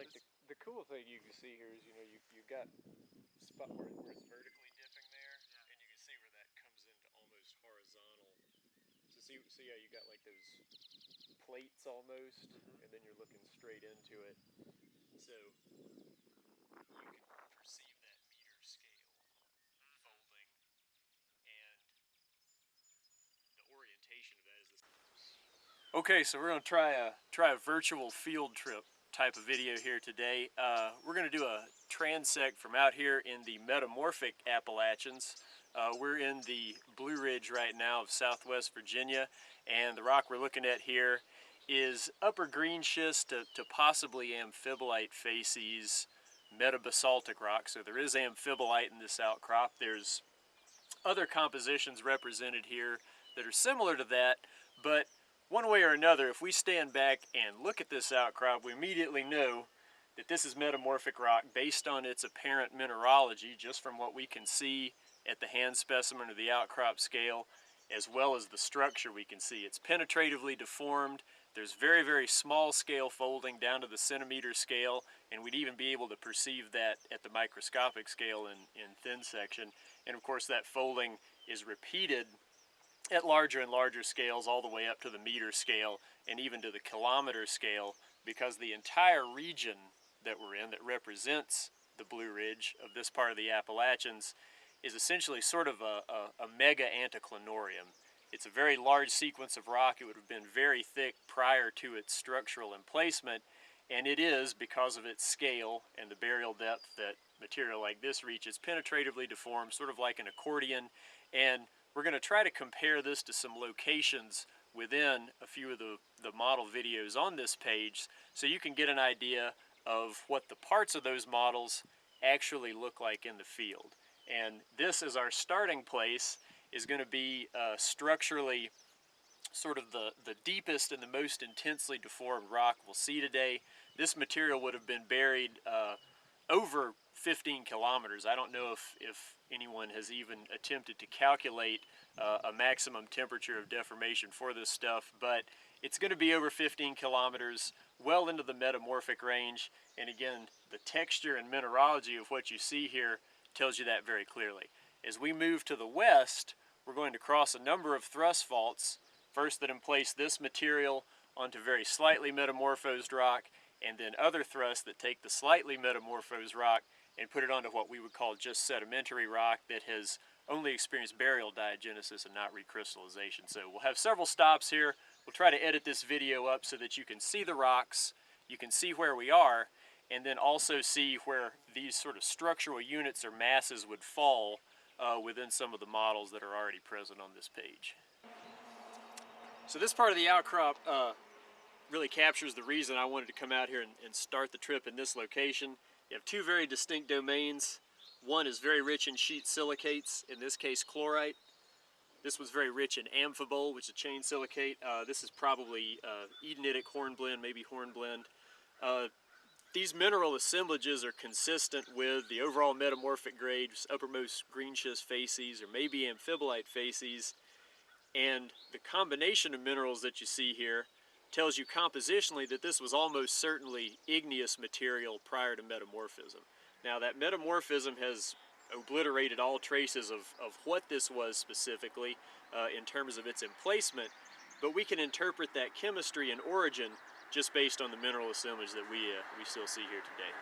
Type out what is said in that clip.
like the cool thing you can see here is, you know, you've got spot where it's vertically dipping there, and you can see where that comes into almost horizontal. So yeah, you got like those plates almost, and then you're looking straight into it. So you can perceive that meter scale folding, and the orientation of that is this. Okay, so we're going to try a virtual field trip type of video here today. We're going to do a transect from out here in the Metamorphic Appalachians. We're in the Blue Ridge right now of Southwest Virginia, and the rock we're looking at here is upper green schist to possibly amphibolite facies metabasaltic rock. So there is amphibolite in this outcrop. There's other compositions represented here that are similar to that, but one way or another, if we stand back and look at this outcrop, we immediately know that this is metamorphic rock based on its apparent mineralogy, just from what we can see at the hand specimen or the outcrop scale, as well as the structure we can see. It's penetratively deformed. There's very, very small scale folding down to the centimeter scale, and we'd even be able to perceive that at the microscopic scale in thin section. And of course, that folding is repeated at larger and larger scales, all the way up to the meter scale and even to the kilometer scale, because the entire region that we're in that represents the Blue Ridge of this part of the Appalachians is essentially sort of a mega anticlinorium. It's a very large sequence of rock. It would have been very thick prior to its structural emplacement, and it is, because of its scale and the burial depth that material like this reaches, penetratively deformed, sort of like an accordion. And we're going to try to compare this to some locations within a few of the model videos on this page, so you can get an idea of what the parts of those models actually look like in the field. And this, as our starting place, is going to be structurally sort of the deepest and the most intensely deformed rock we'll see today. This material would have been buried over 15 kilometers. I don't know if anyone has even attempted to calculate a maximum temperature of deformation for this stuff, but it's going to be over 15 kilometers, well into the metamorphic range. And again, the texture and mineralogy of what you see here tells you that very clearly. As we move to the west, we're going to cross a number of thrust faults, first that emplace this material onto very slightly metamorphosed rock, and then other thrusts that take the slightly metamorphosed rock and put it onto what we would call just sedimentary rock that has only experienced burial diagenesis and not recrystallization. So we'll have several stops here. We'll try to edit this video up so that you can see the rocks, you can see where we are, and then also see where these sort of structural units or masses would fall within some of the models that are already present on this page. So this part of the outcrop really captures the reason I wanted to come out here and start the trip in this location. You have two very distinct domains. One is very rich in sheet silicates, in this case chlorite. This was very rich in amphibole, which is a chain silicate. This is probably edenitic hornblende, maybe hornblende. These mineral assemblages are consistent with the overall metamorphic grade, uppermost green schist facies or maybe amphibolite facies. And the combination of minerals that you see here tells you compositionally that this was almost certainly igneous material prior to metamorphism. Now, that metamorphism has obliterated all traces of what this was specifically in terms of its emplacement, but we can interpret that chemistry and origin just based on the mineral assemblage that we still see here today.